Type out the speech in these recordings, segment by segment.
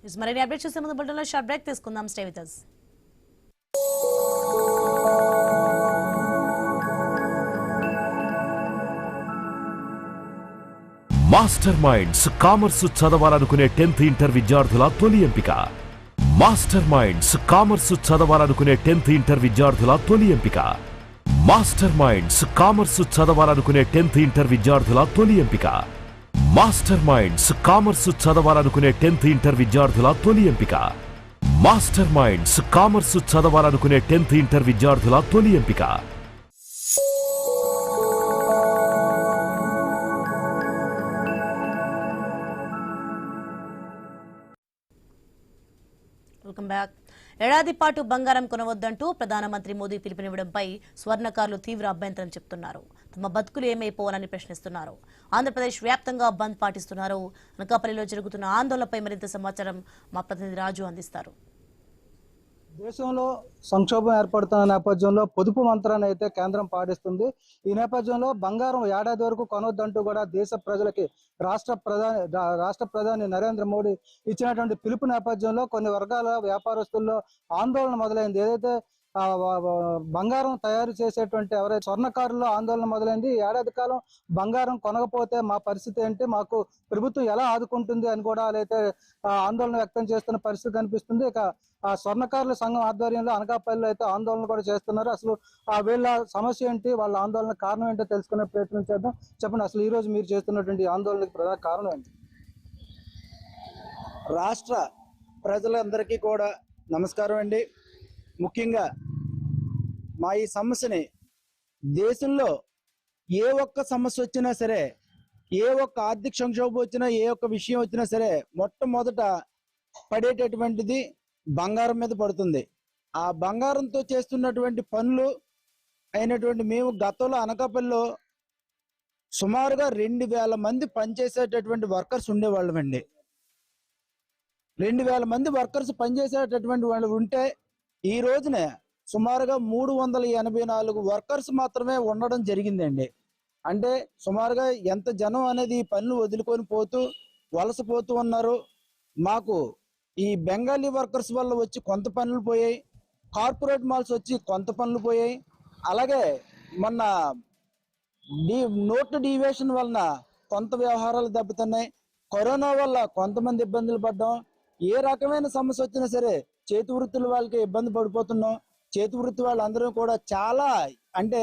మరిన్ని అప్డేట్ చేసే ముందు బులెటిన్లో షార్ట్ బ్రేక్ తీసుకుందాం. Stay with us. Master minds commerce చదవాలనుకునే 10th ఇంటర్ విద్యార్థుల తొలి ఎంపిక. మాస్టర్ మైండ్స్ కామర్స్ చదవాలనుకునే 10th ఇంటర్ విద్యార్థుల తొలి ఎంపిక. మాస్టర్ మైండ్స్ కామర్స్ చదవాలనుకునే 10th ఇంటర్ విద్యార్థుల తొలి ఎంపిక. మాస్టర్ మైండ్స్ కామర్స్ చదవాలనుకునే 10th ఇంటర్ విద్యార్థుల తొలి ఎంపిక. మాస్టర్ మైండ్స్ కామర్స్ చదవాలనుకునే 10th ఇంటర్ విద్యార్థుల తొలి ఎంపిక. Welcome back. ఏడాది పాటు బంగారం కొనవద్దంటూ ప్రధానమంత్రి మోదీ పిలుపునివ్వడంపై స్వర్ణకారులు తీవ్ర అభ్యంతరం చెప్తున్నారు. తమ బతుకులు ఏమైపోవాలని ప్రశ్నిస్తున్నారు. ఆంధ్రప్రదేశ్ వ్యాప్తంగా బంద్ పాటిస్తున్నారు. అనకాపల్లిలో జరుగుతున్న ఆందోళనపై మరింత సమాచారం మా ప్రతినిధి రాజు అందిస్తారు. దేశంలో సంక్షోభం ఏర్పడుతున్న నేపథ్యంలో పొదుపు మంత్రాన్ని అయితే కేంద్రం పాటిస్తుంది. ఈ నేపథ్యంలో బంగారం ఏడాది వరకు కొనొద్దంటూ కూడా దేశ ప్రజలకి రాష్ట్ర ప్రధాని నరేంద్ర మోడీ ఇచ్చినటువంటి పిలుపు నేపథ్యంలో కొన్ని వర్గాల వ్యాపారస్తుల్లో ఆందోళన మొదలైంది. ఏదైతే బంగారం తయారు చేసేటువంటి ఎవరైతే స్వర్ణకారుల్లో ఆందోళన మొదలైంది. ఏడాది కాలం బంగారం కొనకపోతే మా పరిస్థితి ఏంటి, మాకు ప్రభుత్వం ఎలా ఆదుకుంటుంది అని కూడా వాళ్ళైతే ఆందోళన వ్యక్తం చేస్తున్న పరిస్థితి కనిపిస్తుంది. ఇక ఆ స్వర్ణకారుల సంఘం ఆధ్వర్యంలో అనకాపల్లిలో అయితే ఆందోళన కూడా చేస్తున్నారు. అసలు వీళ్ళ సమస్య ఏంటి, వాళ్ళ ఆందోళన కారణం ఏంటో తెలుసుకునే ప్రయత్నం చేద్దాం. చెప్పండి, అసలు ఈ రోజు మీరు చేస్తున్నటువంటి ఆందోళనకి ప్రధాన కారణం ఏంటి? రాష్ట్ర ప్రజలందరికీ కూడా నమస్కారం అండి. ముఖ్యంగా మా ఈ సమస్యని దేశంలో ఏ ఒక్క సమస్య వచ్చినా సరే, ఏ ఒక్క ఆర్థిక సంక్షోభం వచ్చినా, ఏ ఒక్క విషయం వచ్చినా సరే మొట్టమొదట పడేటటువంటిది బంగారం మీద పడుతుంది. ఆ బంగారంతో చేస్తున్నటువంటి పనులు అయినటువంటి మేము గతంలో అనకాపల్లిలో సుమారుగా 2000 మంది పనిచేసేటటువంటి వర్కర్స్ ఉండేవాళ్ళమండి. 2000 మంది వర్కర్స్ పనిచేసేటటువంటి వాళ్ళు ఉంటే ఈ రోజున సుమారుగా 384 వర్కర్స్ మాత్రమే ఉండడం జరిగిందండి. అంటే సుమారుగా ఎంత జనం అనేది ఈ పనులు వదులుకొని పోతూ వలసపోతూ ఉన్నారు. మాకు ఈ బెంగాలీ వర్కర్స్ వల్ల వచ్చి కొంత పనులు పోయాయి, కార్పొరేట్ మాల్స్ వచ్చి కొంత పనులు పోయాయి. అలాగే మొన్న నోట్ డీవియేషన్ వలన కొంత వ్యవహారాలు దెబ్బతున్నాయి. కరోనా వల్ల కొంతమంది ఇబ్బందులు పడ్డాం. ఏ రకమైన సమస్య వచ్చినా సరే చేతి వృత్తుల వాళ్ళకి ఇబ్బంది పడిపోతున్నాం. చేతి వృత్తి వాళ్ళందరూ కూడా చాలా, అంటే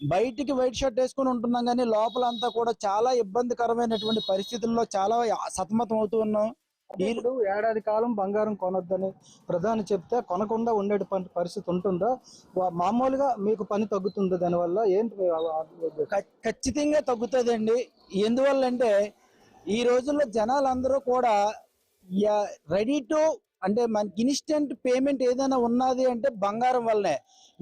బయటికి వైట్ షర్ట్ వేసుకుని ఉంటున్నాం కానీ లోపలంతా కూడా చాలా ఇబ్బందికరమైనటువంటి పరిస్థితుల్లో చాలా సతమతం అవుతూ ఉన్నాం. ఇప్పుడు ఏడాది కాలం బంగారం కొనొద్దని ప్రధాని చెప్తే కొనకుండా ఉండే పరిస్థితి ఉంటుందా? మామూలుగా మీకు పని తగ్గుతుందా దానివల్ల? ఏంటి? ఖచ్చితంగా తగ్గుతుందండి. ఎందువల్ల అంటే ఈ రోజుల్లో జనాలందరూ కూడా రెడీ టు, అంటే మనకి ఇన్స్టెంట్ పేమెంట్ ఏదైనా ఉన్నది అంటే బంగారం వల్లనే.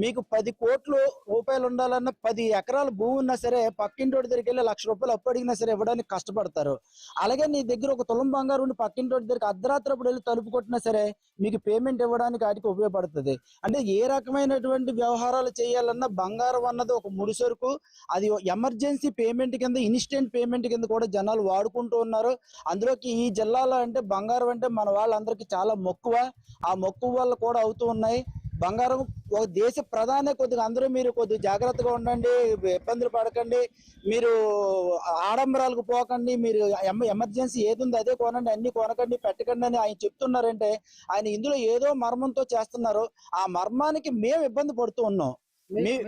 మీకు 10 కోట్ల రూపాయలు ఉండాలన్నా 10 ఎకరాల భూమి ఉన్నా సరే పక్కింటోడి దగ్గరికి వెళ్ళి 1,00,000 రూపాయలు అప్పు అడిగినా సరే ఇవ్వడానికి కష్టపడతారు. అలాగే నీ దగ్గర ఒక తులం బంగారం ఉండి పక్కింటోడి దగ్గరికి అర్ధరాత్రప్పుడు వెళ్ళి తలుపు కొట్టినా సరే మీకు పేమెంట్ ఇవ్వడానికి వాటికి ఉపయోగపడుతుంది. అంటే ఏ రకమైనటువంటి వ్యవహారాలు చేయాలన్నా బంగారం అన్నది ఒక ముడిసరుకు. అది ఎమర్జెన్సీ పేమెంట్ కింద, ఇన్స్టెంట్ పేమెంట్ కింద కూడా జనాలు వాడుకుంటూ ఉన్నారు. అందులోకి ఈ జిల్లాలో అంటే బంగారం అంటే మన వాళ్ళందరికీ చాలా మక్కువ. ఆ మక్కువ వల్ల కూడా అవుతూ ఉన్నాయి. బంగారం ఒక దేశ ప్రధానే కొద్దిగా అందరూ మీరు కొద్దిగా జాగ్రత్తగా ఉండండి, ఇబ్బందులు పడకండి, మీరు ఆడంబరాలకు పోకండి, మీరు ఎమర్జెన్సీ ఏది ఉందో అదే కొనండి, అన్ని కొనకండి పెట్టకండి అని ఆయన చెప్తున్నారంటే ఆయన ఇందులో ఏదో మర్మంతో చేస్తున్నారు. ఆ మర్మానికి మేము ఇబ్బంది పడుతూ ఉన్నాం.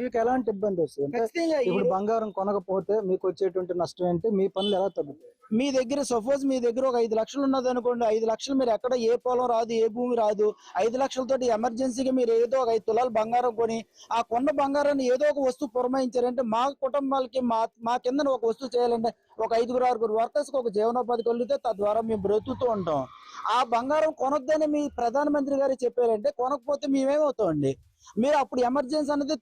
మీకు ఎలాంటి ఇబ్బంది వస్తుంది? ఇప్పుడు బంగారం కొనకపోతే మీకు వచ్చేటువంటి నష్టం ఏంటి? మీ పనులు ఎలా తగ్గుతాయి? మీ దగ్గర సపోజ్ మీ దగ్గర ఒక 5 లక్షలు ఉన్నది అనుకోండి. 5 లక్షలు మీరు ఎక్కడ ఏ పొలం రాదు, ఏ భూమి రాదు. 5 లక్షలతోటి ఎమర్జెన్సీగా మీరు ఏదో ఒక 5 తులాలు బంగారం కొని ఆ కొన్న బంగారాన్ని ఏదో ఒక వస్తువు పురమాయించారంటే మా కుటుంబాలకి మా కింద ఒక వస్తువు చేయాలంటే ఒక 5-6 వర్కర్స్కి ఒక జీవనోపాధి కలిగితే తద్వారా మేము బ్రతుకుతూ ఉంటాం. ఆ బంగారం కొనొద్దని మీ ప్రధానమంత్రి గారు చెప్పారంటే కొనకపోతే మేమేమవుతామండి? మీరు అప్పుడు ఎమర్జెన్సీ అనేది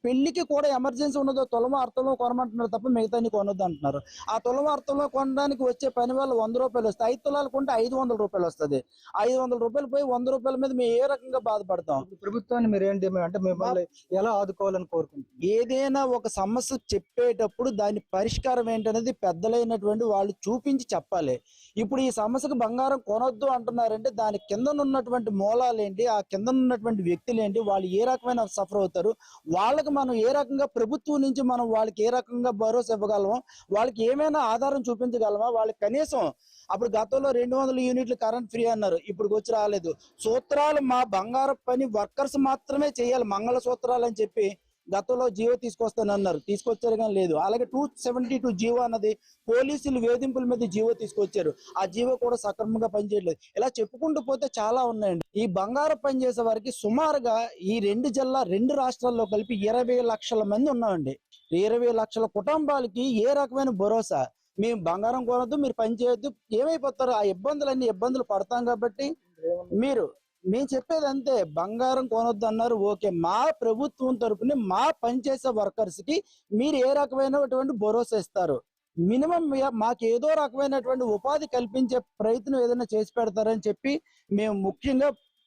పెళ్లికి కూడా ఎమర్జెన్సీ ఉన్నదో తులం అర్థంలో కొనమంటున్నారు తప్ప మిగతా కొనొద్దు అంటున్నారు. ఆ తులం అర్థంలో కొనడానికి వచ్చే పని వల్ల 100 రూపాయలు వస్తాయి. 5 తులాలు కొంటే 500 రూపాయలు వస్తుంది. 500 రూపాయలు పోయి 100 రూపాయల మీద మేము ఏ రకంగా బాధపడతాం? ప్రభుత్వాన్ని మీరు ఏంటి అంటే మిమ్మల్ని ఎలా ఆదుకోవాలని కోరుకుంటున్నారు? ఏదైనా ఒక సమస్య చెప్పేటప్పుడు దాని పరిష్కారం ఏంటనేది పెద్దలైనటువంటి వాళ్ళు చూపించి చెప్పాలి. ఇప్పుడు ఈ సమస్యకు బంగారం కొనొద్దు అంటున్నారంటే దాని కింద ఉన్నటువంటి మూలాలు ఏంటి, ఆ కింద ఉన్నటువంటి వ్యక్తులు ఏంటి, వాళ్ళు ఏ రకమైన సఫర్ అవుతారు, వాళ్ళకి మనం ఏ రకంగా ప్రభుత్వం నుంచి మనం వాళ్ళకి ఏ రకంగా భరోసా ఇవ్వగలమో, వాళ్ళకి ఏమైనా ఆధారం చూపించగలమా? వాళ్ళకి కనీసం అప్పుడు గతంలో 200 యూనిట్లు కరెంట్ ఫ్రీ అన్నారు, ఇప్పుడు వచ్చి రాలేదు. సూత్రాలు మా బంగారం పని వర్కర్స్ మాత్రమే చేయాలి, మంగళ సూత్రాలు అని చెప్పి గతంలో జీవో తీసుకొస్తానన్నారు, తీసుకొచ్చారు కానీ లేదు. అలాగే 272 జీవో అన్నది పోలీసులు వేధింపుల మీద జీవో తీసుకొచ్చారు, ఆ జీవో కూడా సక్రమంగా పనిచేయట్లేదు. ఇలా చెప్పుకుంటూ పోతే చాలా ఉన్నాయండి. ఈ బంగారం పనిచేసే వారికి సుమారుగా ఈ 2 రాష్ట్రాల్లో కలిపి 20 లక్షల మంది ఉన్నామండి. 20 లక్షల కుటుంబాలకి ఏ రకమైన భరోసా? మేము బంగారం కొనొద్దు, మీరు పని చేయొద్దు, ఏమైపోతారు? ఆ ఇబ్బందులు పడతాం. కాబట్టి మేము చెప్పేది అంతే, బంగారం కొనొద్దు అన్నారు, ఓకే. మా ప్రభుత్వం తరపున మా పనిచేసే వర్కర్స్ కి మీరు ఏ రకమైనటువంటి భరోసా ఇస్తారు? మినిమం మాకు ఏదో రకమైనటువంటి ఉపాధి కల్పించే ప్రయత్నం ఏదైనా చేసి పెడతారని చెప్పి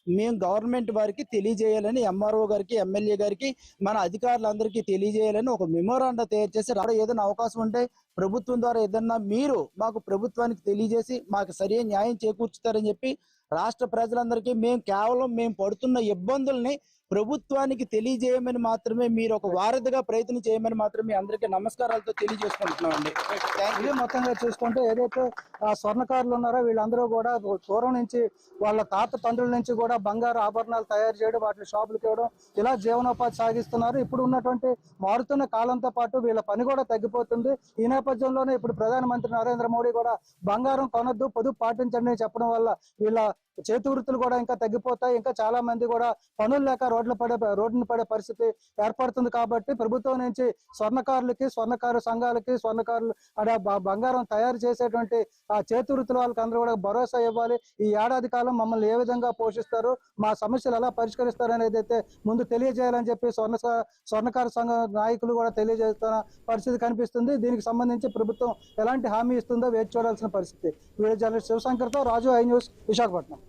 మేము గవర్నమెంట్ వారికి తెలియజేయాలని, ఎంఆర్ఓ గారికి, ఎమ్మెల్యే గారికి, మన అధికారులందరికీ తెలియజేయాలని ఒక మెమోరాండా తయారు చేసి ఏదైనా అవకాశం ఉంటే ప్రభుత్వం ద్వారా ఏదన్నా మీరు మాకు ప్రభుత్వానికి తెలియజేసి మాకు సరైన న్యాయం చేకూర్చుతారని చెప్పి రాష్ట్ర ప్రజలందరికీ మేము పడుతున్న ఇబ్బందుల్ని ప్రభుత్వానికి తెలియజేయమని మాత్రమే, మీరు ఒక వారధిగా ప్రయత్నం చేయమని మాత్రమే అందరికీ నమస్కారాలతో తెలియజేసుకుంటున్నామండి. ఇది మొత్తంగా చూసుకుంటే ఏదైతే ఆ స్వర్ణకారులు ఉన్నారో వీళ్ళందరూ కూడా పూర్వం నుంచి వాళ్ళ తండ్రుల నుంచి కూడా బంగారు ఆభరణాలు తయారు చేయడం, వాటిని షాపులకు ఇవ్వడం, ఇలా జీవనోపాధి సాగిస్తున్నారు. ఇప్పుడు ఉన్నటువంటి మారుతున్న కాలంతో పాటు వీళ్ళ పని కూడా తగ్గిపోతుంది. ఈ నేపథ్యంలోనే ఇప్పుడు ప్రధానమంత్రి నరేంద్ర మోడీ కూడా బంగారం కొనొద్దు, పొదుపు పాటించండి అని చెప్పడం వల్ల వీళ్ళ చేతి వృత్తులు కూడా ఇంకా తగ్గిపోతాయి. ఇంకా చాలా మంది కూడా పనులు లేక రోడ్డున పడే పరిస్థితి ఏర్పడుతుంది. కాబట్టి ప్రభుత్వం నుంచి స్వర్ణకారులకి, స్వర్ణకారు సంఘాలకి, స్వర్ణకారులు అదే బంగారం తయారు చేసేటువంటి ఆ చేతి వృత్తుల వాళ్ళకి అందరూ కూడా భరోసా ఇవ్వాలి. ఈ ఏడాది కాలం మమ్మల్ని ఏ విధంగా పోషిస్తారు, మా సమస్యలు ఎలా పరిష్కరిస్తారు అనేది అయితే ముందు తెలియజేయాలని చెప్పి స్వర్ణకారు సంఘ నాయకులు కూడా తెలియజేస్తున్న పరిస్థితి కనిపిస్తుంది. దీనికి సంబంధించి ప్రభుత్వం ఎలాంటి హామీ ఇస్తుందో వేచి చూడాల్సిన పరిస్థితి. వీడియో జర్నలిస్ట్ శివశంకర్తో రాజు, ఐ న్యూస్, విశాఖపట్నం.